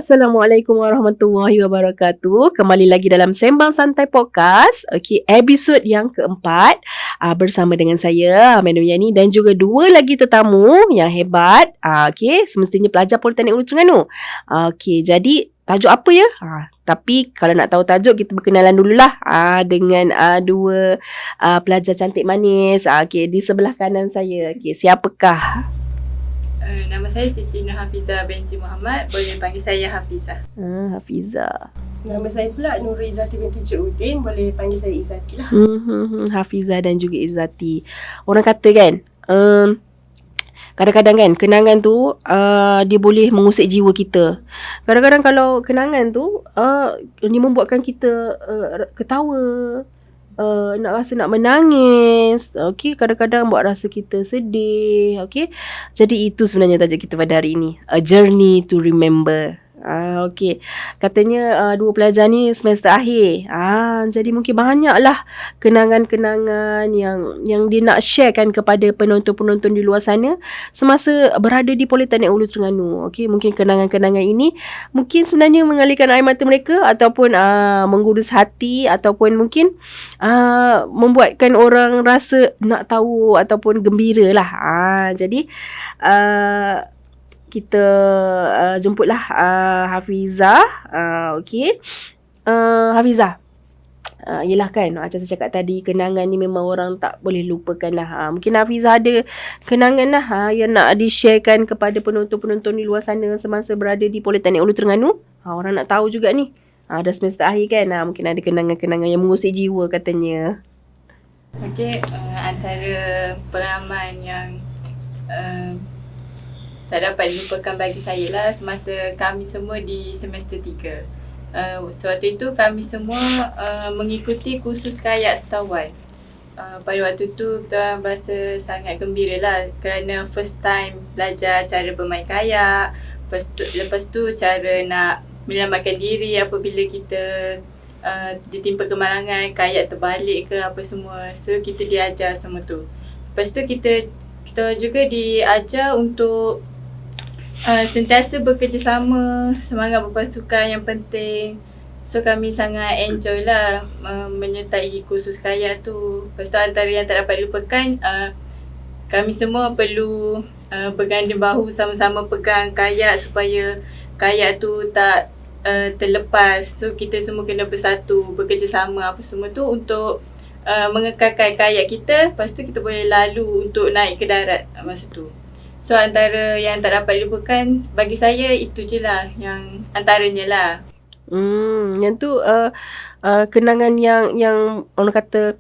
Assalamualaikum warahmatullahi wabarakatuh. Kembali lagi dalam Sembang Santai Podcast. Okey, episod yang keempat bersama dengan saya Aminah Yani dan juga dua lagi tetamu yang hebat. Okey, semestinya pelajar Politeknik Ulu Terengganu. Okey, jadi tajuk apa ya? Tapi kalau nak tahu tajuk, kita berkenalan dululah dengan dua pelajar cantik manis. Okey, di sebelah kanan saya. Okey, siapakah? Nama saya Siti Nur Hafizah binti Muhammad. Boleh panggil saya Hafizah. Hafizah. Nama saya pula Nur Izzati binti Cik Udin. Boleh panggil saya Izzati lah. Hafizah dan juga Izzati. Orang kata kan, kadang-kadang kan kenangan tu dia boleh mengusik jiwa kita. Kadang-kadang kalau kenangan tu dia membuatkan kita ketawa, nak rasa nak menangis. Okey, kadang-kadang buat rasa kita sedih. Okey, jadi itu sebenarnya tajuk kita pada hari ini, A Journey to Remember. Okey, katanya dua pelajar ni semester akhir. Jadi mungkin banyaklah kenangan-kenangan yang dia nak sharekan kepada penonton-penonton di luar sana semasa berada di Politeknik Ulu Terengganu. Okey, mungkin kenangan-kenangan ini mungkin sebenarnya mengalirkan air mata mereka, ataupun menggurus hati, ataupun mungkin membuatkan orang rasa nak tahu ataupun gembira lah. Jadi kita jemputlah Hafizah. Okey, Hafizah, yelah kan, macam saya cakap tadi, kenangan ni memang orang tak boleh lupakan lah. Mungkin Hafizah ada kenangan lah yang nak di-sharekan kepada penonton-penonton di luar sana semasa berada di Politeknik Ulu Terengganu. Orang nak tahu juga ni, dah semester akhir kan, mungkin ada kenangan-kenangan yang mengusik jiwa katanya. Okey, antara pengalaman yang tak dapat dilupakan bagi saya lah semasa kami semua di semester 3. Sewaktu itu kami semua mengikuti kursus kayak setawan. Pada waktu tu kita berasa sangat gembira lah kerana first time belajar cara bermain kayak. Lepas tu cara nak menyelamatkan diri apabila kita ditimpa kemalangan, kayak terbalik ke apa semua. So kita diajar semua tu. Lepas tu kita juga diajar untuk sentiasa bekerjasama, semangat berpasukan yang penting. So kami sangat enjoy lah menyertai kursus kayak tu. Lepas tu antara yang tak dapat dilupakan, kami semua perlu berganding bahu sama-sama pegang kayak supaya kayak tu tak terlepas. So kita semua kena bersatu, bekerjasama apa semua tu untuk mengekalkan kayak kita. Lepas tu kita boleh lalu untuk naik ke darat masa tu. So antara yang tak dapat dilupakan bagi saya itu je lah, yang antaranya lah. Yang tu kenangan yang orang kata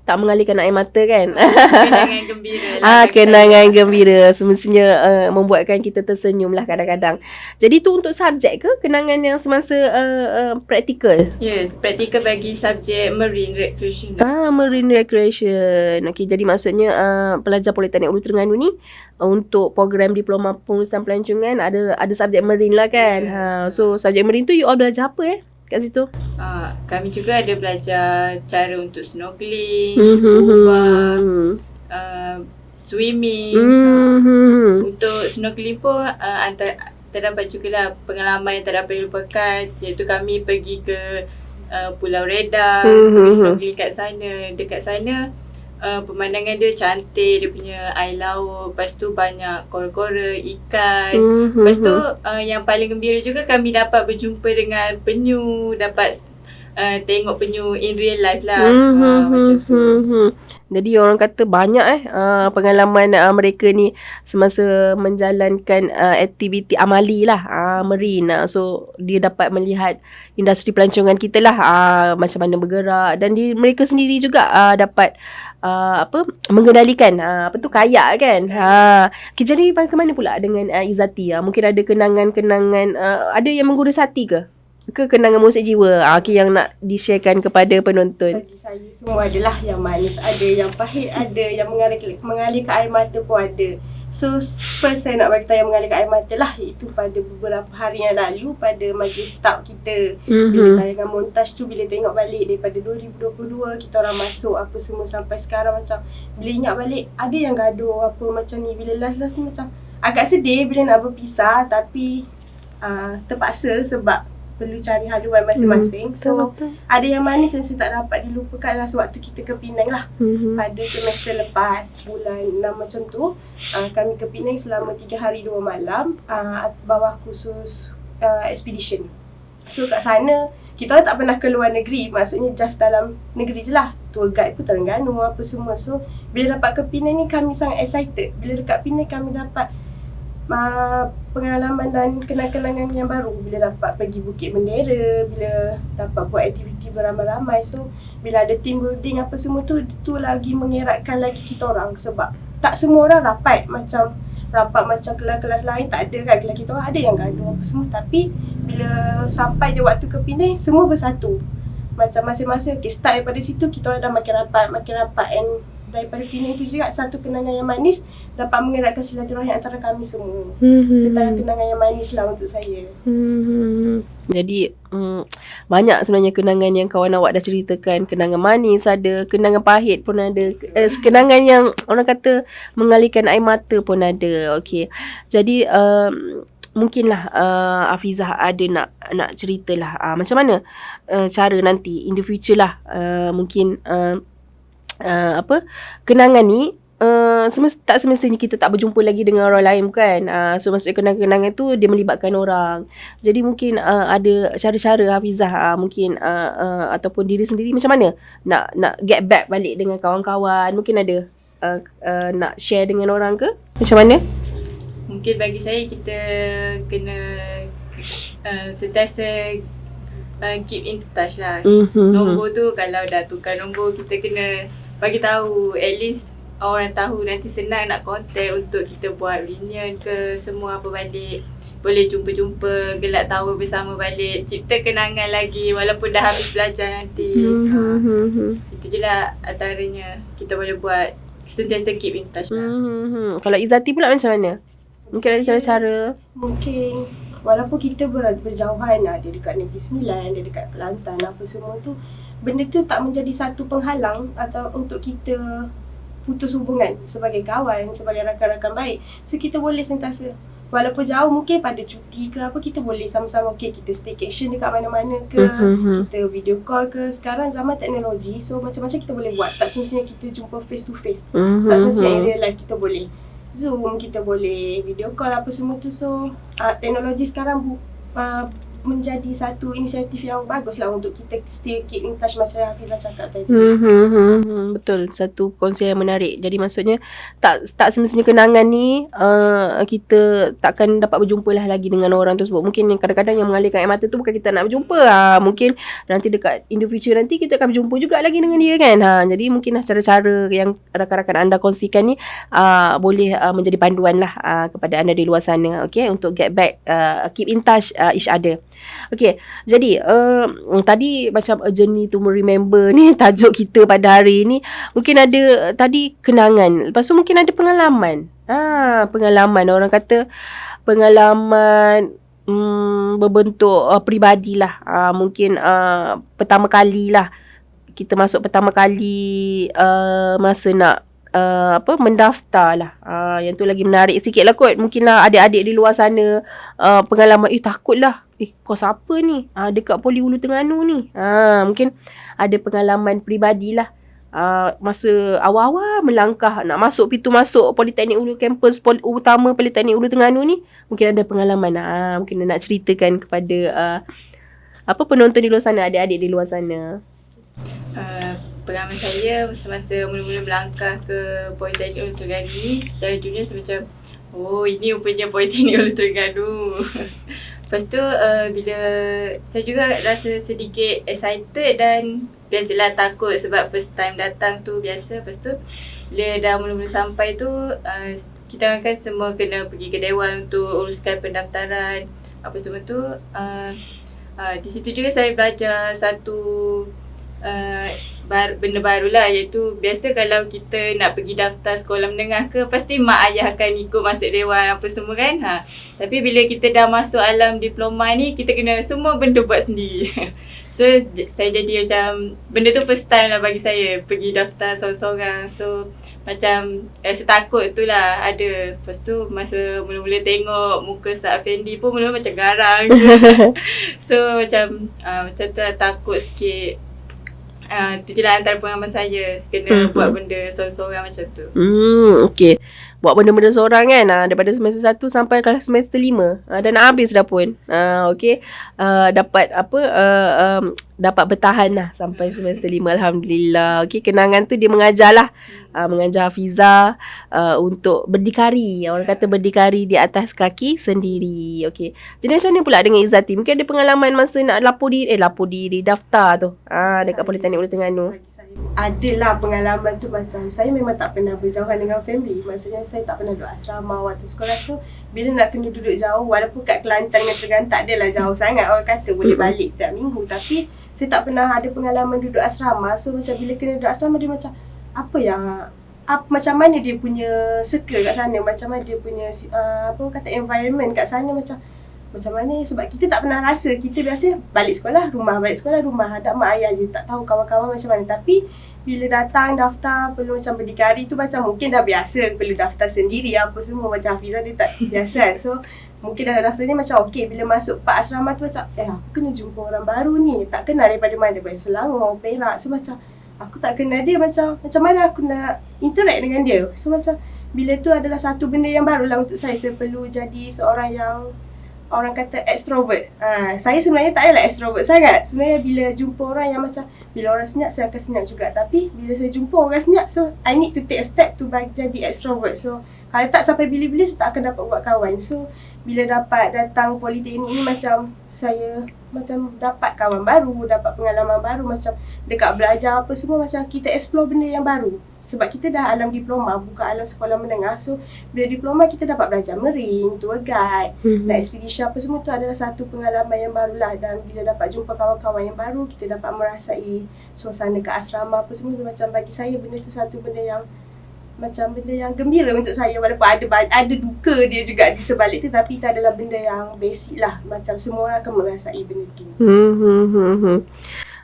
tak mengalirkan air mata kan. Kenangan gembira lah. Kenangan gembira semestinya membuatkan kita tersenyum lah kadang-kadang. Jadi tu untuk subjek ke kenangan yang semasa praktikal? Ya, praktikal bagi subjek Marine Recreation. Marine Recreation. Okey, jadi maksudnya pelajar Politeknik Ulu Terengganu ni untuk program diploma pengurusan pelancongan ada subjek marine lah kan. So subjek marine tu you all belajar apa kat situ? Kami juga ada belajar cara untuk snorkeling, scuba, swimming. Untuk snorkeling pun terdapat jugalah pengalaman yang tak dapat dilupakan, iaitu kami pergi ke Pulau Redang, pergi snorkeling kat sana. Dekat sana pemandangan dia cantik, dia punya air laut, lepas tu banyak kora-kora, ikan. Lepas tu yang paling gembira juga kami dapat berjumpa dengan penyu, dapat tengok penyu in real life lah. Macam tu. Jadi orang kata banyak pengalaman mereka ni semasa menjalankan aktiviti amali lah, marine. So dia dapat melihat industri pelancongan kita lah, macam mana bergerak, dan mereka sendiri juga dapat mengendalikan kayak kan. Okay, jadi bagaimana pula dengan Izzati? Mungkin ada kenangan-kenangan, ada yang menggurus hati ke kenangan musik jiwa yang nak di-sharekan kepada penonton? Bagi saya semua adalah yang manis, ada yang pahit, ada yang mengalirkan air mata pun ada. So first saya nak bagi tahu yang mengalirkan air mata lah, iaitu pada beberapa hari yang lalu pada majlis staff kita. Bila tayangan montaj tu, bila tengok balik daripada 2022 kita orang masuk apa semua sampai sekarang, macam bila ingat balik ada yang gaduh apa macam ni. Bila last ni macam agak sedih bila nak berpisah, tapi terpaksa sebab perlu cari haluan masing-masing. So ada yang manis yang tak dapat dilupakan lah sewaktu kita ke Penang lah. Pada semester lepas bulan 6 macam tu, kami ke Penang selama 3 hari 2 malam bawah khusus expedition. So kat sana kita orang tak pernah ke luar negeri, maksudnya just dalam negeri je lah. Tour guide pun Terengganu apa semua. So bila dapat ke Penang ni kami sangat excited. Bila dekat Penang kami dapat pengalaman dan kenang-kenangan yang baru. Bila dapat pergi Bukit Bendera, bila dapat buat aktiviti beramai-ramai. So bila ada team building apa semua tu lagi mengeratkan lagi kita orang. Sebab tak semua orang rapat macam kelas-kelas lain tak ada kan. Kelas kita orang ada yang gaduh apa semua. Tapi bila sampai je waktu ke Penang, semua bersatu. Macam masing-masing, okay, start daripada situ kita orang dah makin rapat. And daripada Penang tu juga satu kenangan yang manis dapat mengeratkan silaturahmi antara kami semua. Setara kenangan yang manis lah untuk saya. Jadi banyak sebenarnya kenangan yang kawan awak dah ceritakan. Kenangan manis ada, kenangan pahit pun ada, kenangan yang orang kata mengalirkan air mata pun ada. Okey. Jadi mungkinlah Hafizah ada nak ceritalah macam mana cara nanti in the future lah mungkin kenangan ni tak semestinya kita tak berjumpa lagi dengan orang lain kan. So maksudnya kenangan-kenangan tu dia melibatkan orang. Jadi mungkin ada cara-cara Hafizah mungkin ataupun diri sendiri macam mana nak get back balik dengan kawan-kawan. Mungkin ada nak share dengan orang ke? Macam mana? Mungkin bagi saya kita kena sentiasa keep in touch lah. Nombor tu kalau dah tukar nombor kita kena bagi tahu, at least orang tahu, nanti senang nak contact untuk kita buat reunion ke semua apa balik. Boleh jumpa-jumpa, gelak tawa bersama balik, cipta kenangan lagi walaupun dah habis belajar nanti. Itu je lah antaranya kita boleh buat, sentiasa keep in touch lah. Kalau Izzati pula macam mana? Mungkin ada cara-cara. Mungkin walaupun kita berjauhan, ada dekat Negeri Sembilan, ada dekat Kelantan apa semua tu, benda tu tak menjadi satu penghalang atau untuk kita putus hubungan sebagai kawan, sebagai rakan-rakan baik. So kita boleh sentiasa, walaupun jauh, mungkin pada cuti ke apa, kita boleh sama-sama, okay, kita staycation dekat mana-mana ke, kita video call ke. Sekarang zaman teknologi, so macam-macam kita boleh buat. Tak semestinya kita jumpa face to face. Tak semestinya in real life, kita boleh Zoom, kita boleh video call apa semua tu. So teknologi sekarang menjadi satu inisiatif yang bagus lah untuk kita still keep in touch macam Hafizah cakap tadi. Betul, satu konsep yang menarik. Jadi maksudnya tak semestinya kenangan ni kita takkan dapat berjumpa lah lagi dengan orang tersebut. Mungkin kadang-kadang yang mengalirkan air mata tu bukan kita nak berjumpa. Mungkin nanti dekat in the future nanti kita akan berjumpa juga lagi dengan dia kan. Jadi mungkin cara-cara yang rakan-rakan anda kongsikan ni boleh menjadi panduan lah kepada anda di luar sana, okay, untuk get back, keep in touch each other. Okay, jadi tadi macam A Journey to Remember ni tajuk kita pada hari ni. Mungkin ada tadi kenangan, lepas tu mungkin ada pengalaman. Pengalaman, orang kata pengalaman berbentuk peribadi lah. Mungkin pertama kali lah kita masuk, pertama kali masa nak mendaftar lah. Yang tu lagi menarik sikit lah kot. Mungkin lah adik-adik di luar sana pengalaman, takut lah, kos apa ni dekat Poli Ulu Terengganu ni. Mungkin ada pengalaman peribadi lah. Masa awal-awal melangkah nak masuk pintu masuk Politeknik Ulu, kampus utama Politeknik Ulu Terengganu ni, mungkin ada pengalaman. Mungkin nak ceritakan kepada penonton di luar sana, adik-adik di luar sana. Pengalaman saya semasa mula-mula melangkah ke Politeknik Ulu Terengganu ni, secara junior macam, oh ini rupanya Politeknik Ulu Terengganu. Lepas tu bila saya juga rasa sedikit excited dan biasalah takut sebab first time datang tu biasa. Lepas tu bila dah mula-mula sampai tu kita kan semua kena pergi ke Dewan untuk uruskan pendaftaran apa semua tu. Di situ juga saya belajar satu benda baru lah, iaitu biasa kalau kita nak pergi daftar sekolah menengah ke, pasti mak ayah akan ikut masuk dewan apa semua kan. Tapi bila kita dah masuk alam diploma ni, kita kena semua benda buat sendiri. So saya jadi macam benda tu first time lah bagi saya pergi daftar seorang-seorang. So macam rasa takut tu lah ada. Lepas tu masa mula-mula tengok muka Ustaz Afendi pun mula-mula macam garang je. So macam macam tu lah, takut sikit. Tu je lah antara pengalaman saya kena buat benda seorang-seorang macam tu. Okay. Buat benda-benda seorang kan, daripada semester 1 sampai ke semester 5. Dah nak habis dah pun. Okay. Dapat dapat bertahan lah sampai semester 5, Alhamdulillah. Okay, kenangan tu dia mengajar lah. Mengajar Hafizah untuk berdikari. Orang kata berdikari di atas kaki sendiri. Okay. Jadi macam mana pula dengan Izzati? Mungkin ada pengalaman masa nak lapor diri daftar tu. Dekat Politeknik Ulu Terengganu. Adalah pengalaman tu, macam saya memang tak pernah berjauhan dengan family. Maksudnya saya tak pernah duduk asrama waktu sekolah. So bila nak kena duduk jauh, walaupun kat Kelantan dengan Terengganu tak adalah jauh sangat, orang kata boleh balik setiap minggu. Tapi saya tak pernah ada pengalaman duduk asrama. So macam bila kena duduk asrama, dia macam macam mana dia punya circle kat sana, macam mana dia punya environment kat sana, macam mana. Sebab kita tak pernah rasa. Kita biasa balik sekolah, rumah, ada mak ayah je, tak tahu kawan-kawan macam mana. Tapi bila datang daftar, perlu macam berdikari tu, macam mungkin dah biasa perlu daftar sendiri apa semua. Macam Hafizah dia tak biasa kan. So mungkin dah daftar ni macam okey, bila masuk pak asrama tu macam aku kena jumpa orang baru ni, tak kenal daripada mana, daripada Selangor, Perak. So macam aku tak kenal dia, macam mana aku nak interact dengan dia. So macam bila tu adalah satu benda yang baru lah untuk saya. Saya perlu jadi seorang yang orang kata extrovert. Saya sebenarnya tak adalah extrovert sangat. Sebenarnya bila jumpa orang yang macam, bila orang senyap, saya akan senyap juga. Tapi bila saya jumpa orang senyap, so I need to take a step to jadi extrovert. So kalau tak sampai bila-bila, saya tak akan dapat buat kawan. So bila dapat datang Politeknik ni, macam saya macam dapat kawan baru, dapat pengalaman baru. Macam dekat belajar apa semua, macam kita explore benda yang baru. Sebab kita dah alam diploma, bukan alam sekolah menengah. So bila diploma kita dapat belajar marine, tour guide, nak expedition apa semua tu adalah satu pengalaman yang barulah. Dan bila dapat jumpa kawan-kawan yang baru, kita dapat merasai suasana ke asrama apa semua tu. Macam bagi saya benda tu satu benda yang macam benda yang gembira untuk saya. Walaupun ada duka dia juga di sebalik tu, tapi itu adalah benda yang basic lah. Macam semua orang akan merasai benda tu.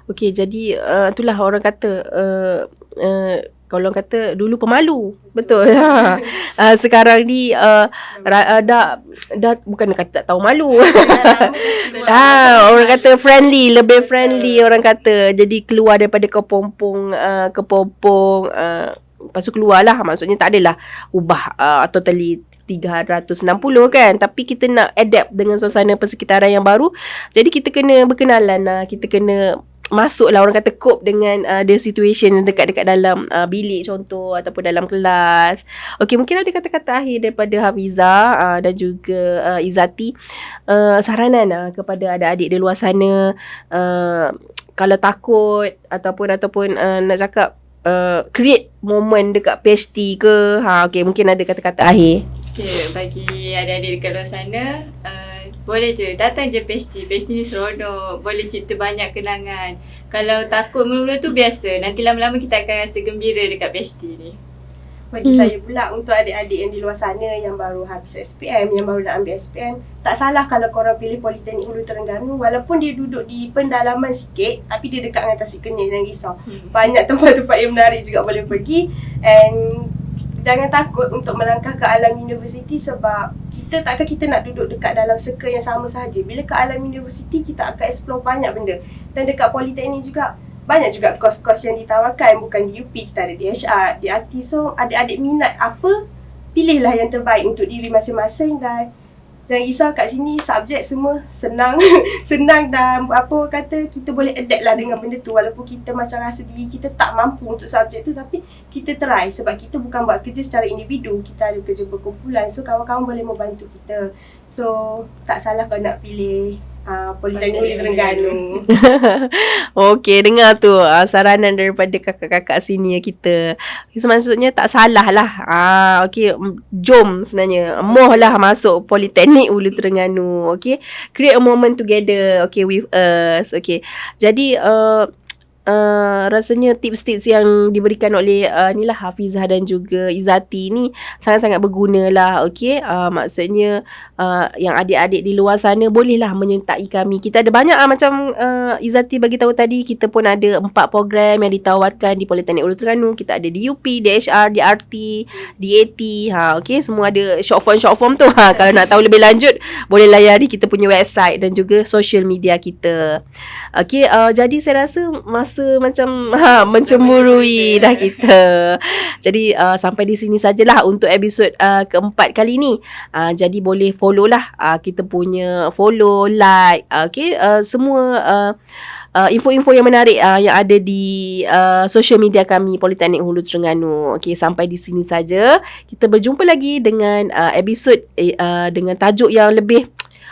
Okay, jadi itulah orang kata kalau orang kata dulu pemalu. Betul. Sekarang ni dah bukan kata tak tahu malu. Orang kata friendly, lebih friendly orang kata. Jadi keluar daripada kepompong lepas tu keluar lah. Maksudnya tak adalah ubah totally 360 kan. Tapi kita nak adapt dengan suasana persekitaran yang baru. Jadi kita kena berkenalan lah. Kita kena masuk lah, orang kata cope dengan the situation dekat-dekat dalam bilik contoh ataupun dalam kelas. Okey, mungkin ada kata-kata akhir daripada Hafizah dan juga Izzati, saranan kepada adik-adik di luar sana, kalau takut ataupun nak cakap create moment dekat PhD ke. Okey, mungkin ada kata-kata akhir. Okay, bagi adik-adik dekat luar sana, boleh je datang je PhD ni seronok, boleh cipta banyak kenangan. Kalau takut mula-mula tu biasa, nanti lama-lama kita akan rasa gembira dekat PhD ni. Bagi saya pula, untuk adik-adik yang di luar sana yang baru habis SPM, yang baru nak ambil SPM, tak salah kalau korang pilih Politeknik Ulu Terengganu. Walaupun dia duduk di pendalaman sikit, tapi dia dekat dengan Tasik Kenyir, jangan risau. Banyak tempat-tempat yang menarik juga boleh pergi. And jangan takut untuk melangkah ke alam universiti, sebab takkan kita nak duduk dekat dalam circle yang sama sahaja. Bila ke alam universiti, kita akan explore banyak benda. Dan dekat Politeknik juga, banyak juga kos-kos yang ditawarkan. Bukan di UP, kita ada di HR, di RT. So adik-adik minat apa, pilihlah yang terbaik untuk diri masing-masing. Dan jangan risau, kat sini subjek semua senang. Senang, dan apa kata, kita boleh adapt lah dengan benda tu. Walaupun kita macam rasa diri kita tak mampu untuk subjek tu, tapi kita try. Sebab kita bukan buat kerja secara individu, kita ada kerja berkumpulan. So kawan-kawan boleh membantu kita. So tak salah kalau nak pilih Politeknik Ulu Terengganu. Okey, dengar tu saranan daripada kakak-kakak senior kita. Maksudnya tak salah lah. Okey, jom sebenarnya. Moh lah masuk Politeknik Ulu Terengganu. Okey, create a moment together. Okay, with us. Okey, jadi rasanya tips-tips yang diberikan oleh ni lah Hafizah dan juga Izzati ni sangat-sangat berguna lah. Okey, maksudnya yang adik-adik di luar sana bolehlah menyertai kami. Kita ada banyak macam Izzati bagi tahu tadi, kita pun ada 4 program yang ditawarkan di Politeknik Hulu Terengganu. Kita ada di UP, DHR, DRT, DAT. Okey, semua ada short form tu. Kalau nak tahu lebih lanjut boleh layari kita punya website dan juga social media kita. Okey, jadi saya rasa masa macam mencemburui dah kita. Jadi sampai di sini sajalah untuk episod keempat kali ni. Jadi boleh follow lah kita punya follow, like, okey, semua info-info yang menarik yang ada di social media kami Politeknik Hulu Terengganu. Okey, sampai di sini saja. Kita berjumpa lagi dengan episod dengan tajuk yang lebih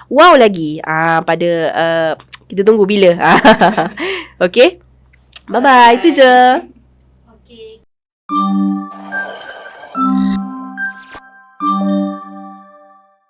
wow lagi pada kita tunggu bila. Okey. Bye-bye. Itu je. Okay.